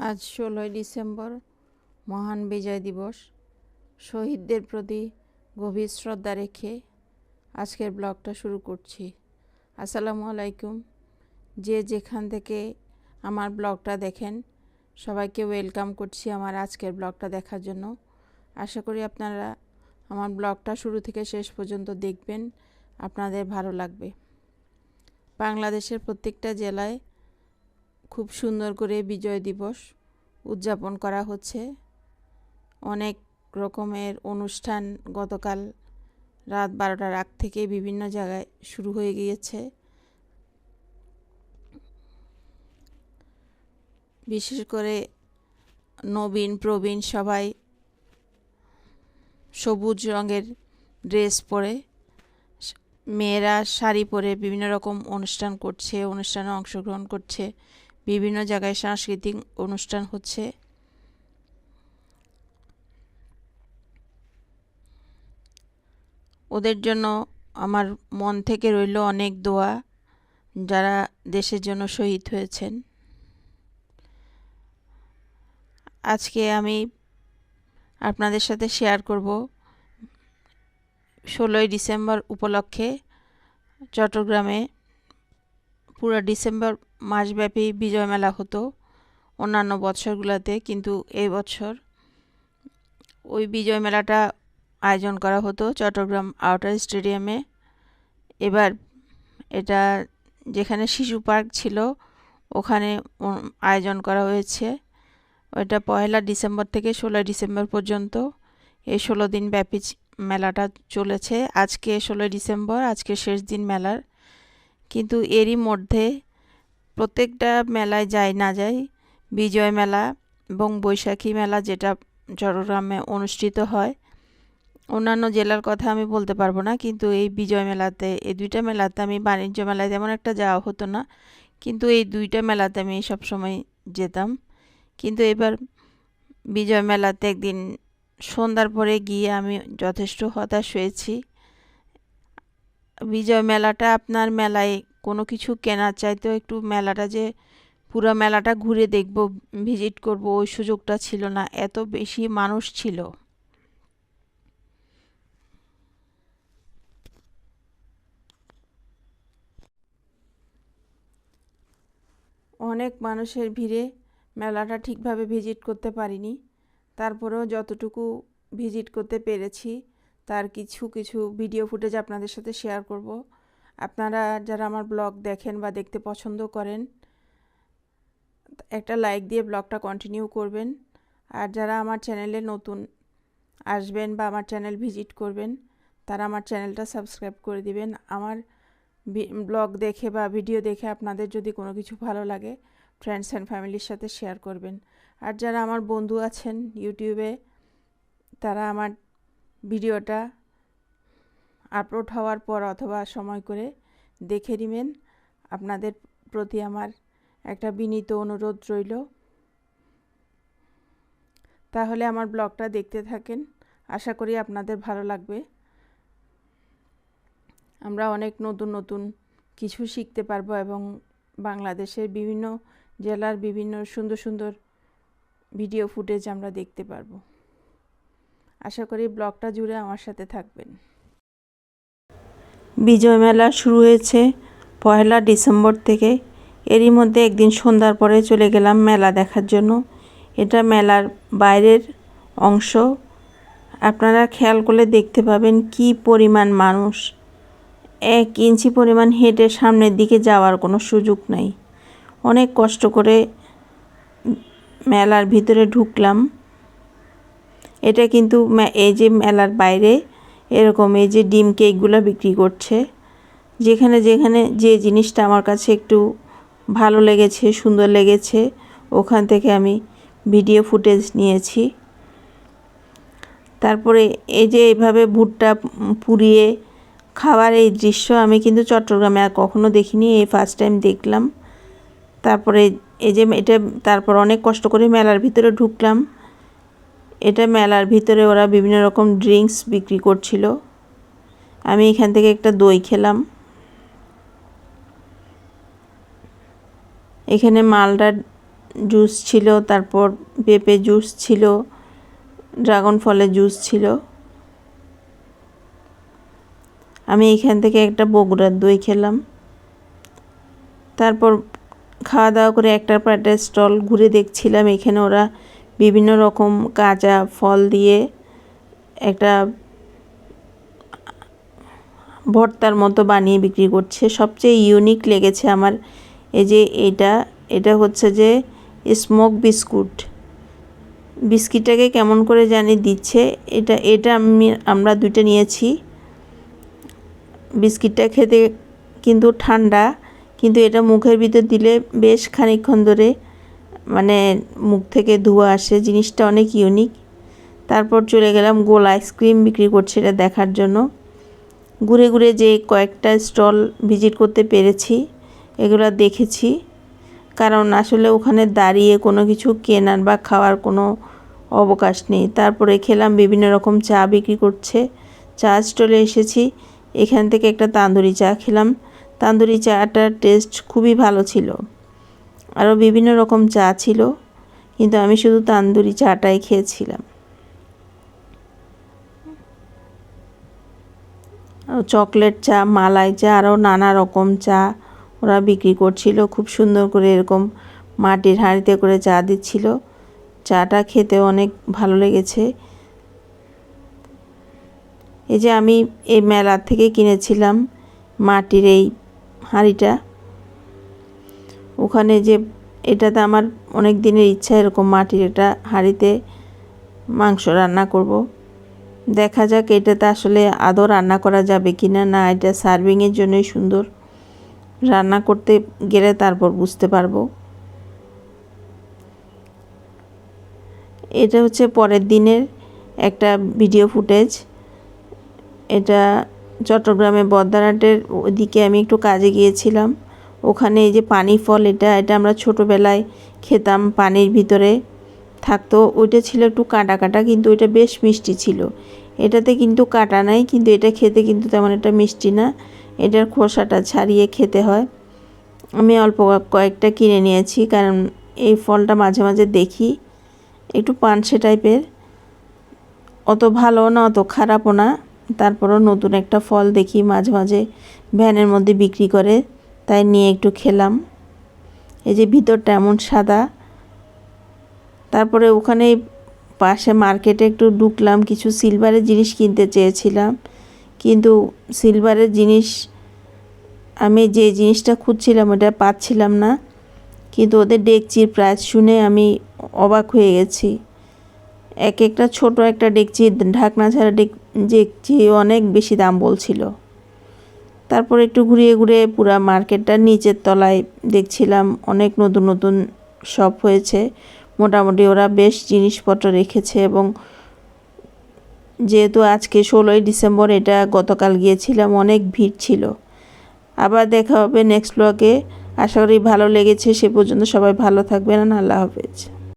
আজ 16ই ডিসেম্বর, মহান বিজয় দিবস। শহীদদের প্রতি গভীর শ্রদ্ধা রেখে আজকের ব্লগটা শুরু করছি। আসসালামু আলাইকুম। যে যেখান থেকে আমার ব্লগটা দেখেন সবাইকে ওয়েলকাম করছি আমার আজকের ব্লগটা দেখার জন্য। আশা করি আপনারা আমার ব্লগটা শুরু থেকে শেষ পর্যন্ত দেখবেন, আপনাদের ভালো লাগবে। বাংলাদেশের প্রত্যেকটা জেলায় খুব সুন্দর করে বিজয় দিবস উদযাপন করা হচ্ছে। অনেক রকমের অনুষ্ঠান গতকাল রাত 12টার আগ থেকে বিভিন্ন জায়গায় শুরু হয়ে গিয়েছে। বিশেষ করে নবীন প্রবীণ সবাই সবুজ রঙের ড্রেস পরে, মেয়েরা শাড়ি পরে বিভিন্ন রকম অনুষ্ঠান করছে, অনুষ্ঠানে অংশগ্রহণ করছে। বিভিন্ন জায়গায় সাংস্কৃতিক অনুষ্ঠান হচ্ছে। ওদের জন্য আমার মন থেকে রইল অনেক দোয়া, যারা দেশের জন্য শহীদ হয়েছেন। আজকে আমি আপনাদের সাথে শেয়ার করব 16ই ডিসেম্বর উপলক্ষে চট্টগ্রামে পুরো ডিসেম্বর মাসব্যাপী বিজয় মেলা হতো অন্যান্য বছরগুলোতে, কিন্তু এই বছর ওই বিজয় মেলাটা আয়োজন করা হতো চট্টগ্রাম আউটার স্টেডিয়ামে। এবার এটা যেখানে শিশু পার্ক ছিল ওখানে আয়োজন করা হয়েছে। ওইটা 1 ডিসেম্বর থেকে 16 ডিসেম্বর পর্যন্ত এই 16 দিন ব্যাপী মেলাটা চলেছে। আজকে 16 ডিসেম্বর, আজকে শেষ দিন মেলার। কিন্তু এরই মধ্যে প্রত্যেকটা মেলায় যাই না যাই, বিজয় মেলা এবং বৈশাখী মেলা যেটা চট্টগ্রামে অনুষ্ঠিত হয়, অন্যান্য জেলার কথা আমি বলতে পারবো না, কিন্তু এই বিজয় মেলাতে, এই দুইটা মেলাতে আমি বাণিজ্য মেলায় তেমন একটা যাওয়া হতো না, কিন্তু এই দুইটা মেলাতে আমি সবসময় যেতাম। কিন্তু এবার বিজয় মেলাতে একদিন সন্ধ্যার পরে গিয়ে আমি যথেষ্ট হতাশ হয়েছি। বিজয় মেলাটা আপনার মেলায় কোনো কিছু কেনার চাইতেও একটু মেলাটা যে পুরো মেলাটা ঘুরে দেখব, ভিজিট করব, ওই সুযোগটা ছিল না, এত বেশি মানুষ ছিল। অনেক মানুষের ভিড়ে মেলাটা ঠিকভাবে ভিজিট করতে পারিনি, তারপরেও যতটুকু ভিজিট করতে পেরেছি তার কিছু কিছু ভিডিও ফুটেজ আপনাদের সাথে শেয়ার করব। আপনারা যারা আমার ব্লগ দেখেন বা দেখতে পছন্দ করেন, একটা লাইক দিয়ে ব্লগটা কন্টিনিউ করবেন। আর যারা আমার চ্যানেলে নতুন আসবেন বা আমার চ্যানেল ভিজিট করবেন, তারা আমার চ্যানেলটা সাবস্ক্রাইব করে দিবেন। আমার ব্লগ দেখে বা ভিডিও দেখে আপনাদের যদি কোনো কিছু ভালো লাগে, ফ্রেন্ডস অ্যান্ড ফ্যামিলির সাথে শেয়ার করবেন। আর যারা আমার বন্ধু আছেন ইউটিউবে, তারা আমার ভিডিওটা আপলোড হওয়ার পর অথবা সময় করে দেখে নেবেন। আপনাদের প্রতি আমার একটা বিনীত অনুরোধ রইল। তাহলে আমার ব্লগটা দেখতে থাকেন, আশা করি আপনাদের ভালো লাগবে। আমরা অনেক নতুন নতুন কিছু শিখতে পারবো এবং বাংলাদেশের বিভিন্ন জেলার বিভিন্ন সুন্দর সুন্দর ভিডিও ফুটেজ আমরা দেখতে পারবো। আশা করি ব্লগটা জুড়ে আমার সাথে থাকবেন। বিজয় মেলা শুরু হয়েছে 1 ডিসেম্বর থেকে। এরই মধ্যে একদিন সন্ধ্যার পরে চলে গেলাম মেলা দেখার জন্য। এটা মেলার বাইরের অংশ। আপনারা খেয়াল করলে দেখতে পাবেন কি পরিমাণ মানুষ। 1 ইঞ্চি পরিমাণ হেঁটে সামনের দিকে যাওয়ার কোনো সুযোগ নাই। অনেক কষ্ট করে মেলার ভিতরে ঢুকলাম। এটা কিন্তু এই যে মেলার বাইরে এরকম এই যে ডিম কেকগুলো বিক্রি করছে। যেখানে যেখানে যে জিনিসটা আমার কাছে একটু ভালো লেগেছে, সুন্দর লেগেছে, ওখান থেকে আমি ভিডিও ফুটেজ নিয়েছি। তারপরে এই যে এইভাবে ভুট্টা পুড়িয়ে খাওয়ার এই দৃশ্য আমি কিন্তু চট্টগ্রামে আর কখনো দেখিনি, এই ফার্স্ট টাইম দেখলাম। তারপরে এই যে এটা, তারপর অনেক কষ্ট করে মেলার ভিতরে ঢুকলাম। এটা মেলার ভিতরে ওরা বিভিন্ন রকম ড্রিঙ্কস বিক্রি করছিল। আমি এখান থেকে একটা দই খেলাম। এখানে মালটার জুস ছিল, তারপর পেঁপে জুস ছিল, ড্রাগন ফলের জুস ছিল। আমি এখান থেকে একটা বগুড়ার দই খেলাম। তারপর খাওয়া দাওয়া করে একটার পর একটা স্টল ঘুরে দেখছিলাম। এখানে ওরা বিভিন্ন রকম কাঁচা ফল দিয়ে একটা ভর্তার মতো বানিয়ে বিক্রি করছে। সবচেয়ে ইউনিক লেগেছে আমার এই যে এটা হচ্ছে যে স্মোক বিস্কুট। বিস্কিটটাকে কেমন করে জানি দিচ্ছে। এটা আমরা দুইটা নিয়েছি। বিস্কিটটা খেতে কিন্তু ঠান্ডা, কিন্তু এটা মুখের ভিতর দিলে বেশ খানিকক্ষণ ধরে মানে মুখ থেকে ধোঁয়া আসে। জিনিসটা অনেক ইউনিক। তারপর চলে গেলাম গোল আইসক্রিম বিক্রি করছে এটা দেখার জন্য। ঘুরে ঘুরে যে কয়েকটা স্টল ভিজিট করতে পেরেছি এগুলো দেখেছি, কারণ আসলে ওখানে দাঁড়িয়ে কোনো কিছু কেনার বা খাওয়ার কোনো অবকাশ নেই। তারপরে খেলাম, বিভিন্ন রকম চা বিক্রি করছে। চা স্টলে এসেছি, এখান থেকে একটা তান্দুরি চা খেলাম। তান্দুরি চাটার টেস্ট খুবই ভালো ছিল। আরও বিভিন্ন রকম চা ছিল, কিন্তু আমি শুধু তান্দুরি চাটাই খেয়েছিলাম। চকলেট চা, মালাই চা, আরও নানা রকম চা ওরা বিক্রি করছিল। খুব সুন্দর করে এরকম মাটির হাঁড়িতে করে চা দিচ্ছিল। চাটা খেতে অনেক ভালো লেগেছে। এই যে আমি এই মেলা থেকে কিনেছিলাম মাটির এই হাঁড়িটা। ওখানে যে এটাতে আমার অনেক দিনের ইচ্ছা এরকম মাটির এটা হাঁড়িতে মাংস রান্না করব। দেখা যাক এটাতে আসলে আদৌ রান্না করা যাবে কিনা। না, এটা সার্ভিংয়ের জন্যই সুন্দর, রান্না করতে গেলে তারপর বুঝতে পারবো। এটা হচ্ছে পরের দিনের একটা ভিডিও ফুটেজ। এটা চট্টগ্রামে বদ্দারহাটের ওদিকে আমি একটু কাজে গিয়েছিলাম। ওখানে এই যে পানি ফল, এটা আমরা ছোটোবেলায় খেতাম, পানির ভিতরে থাকতো। ওইটা ছিল একটু কাঁটা কাঁটা, কিন্তু ওইটা বেশ মিষ্টি ছিল। এটাতে কিন্তু কাঁটা নাই, কিন্তু এটা খেতে কিন্তু তেমন একটা মিষ্টি না। এটার খোসাটা ছাড়িয়ে খেতে হয়। আমি অল্প কয়েকটা কিনে নিয়েছি, কারণ এই ফলটা মাঝে মাঝে দেখি একটু পানসে টাইপের, অত ভালো না অত খারাপও না। তারপরও নতুন একটা ফল দেখি মাঝে মাঝে ভ্যানের মধ্যে বিক্রি করে, তাই নিয়ে একটু খেলাম। এই যে ভিতরটা এমন সাদা। তারপরে ওখানে পাশে মার্কেটে একটু ঢুকলাম, কিছু সিলভারের জিনিস কিনতে চেয়েছিলাম, কিন্তু সিলভারের জিনিস আমি যে জিনিসটা খুঁজছিলাম ওটা পাচ্ছিলাম না। কিন্তু ওদের ডেকচির প্রাইস শুনে আমি অবাক হয়ে গেছি। একটা ছোট একটা ডেকচি, ঢাকনা ছাড়া ডেকচি অনেক বেশি দাম বলছিল। তারপর একটু ঘুরিয়ে ঘুরিয়ে পুরা মার্কেটটা নিচের তলায় দেখছিলাম। অনেক নতুন নতুন শপ হয়েছে। মোটামুটি ওরা বেশ জিনিসপত্র রেখেছে। এবং যেহেতু আজকে 16ই ডিসেম্বর, এটা গতকাল গিয়েছিলাম, অনেক ভিড় ছিল। আবার দেখা হবে নেক্সট ব্লগে। আশা করি ভালো লেগেছে। সে পর্যন্ত সবাই ভালো থাকবেন। আল্লাহ হাফেজ।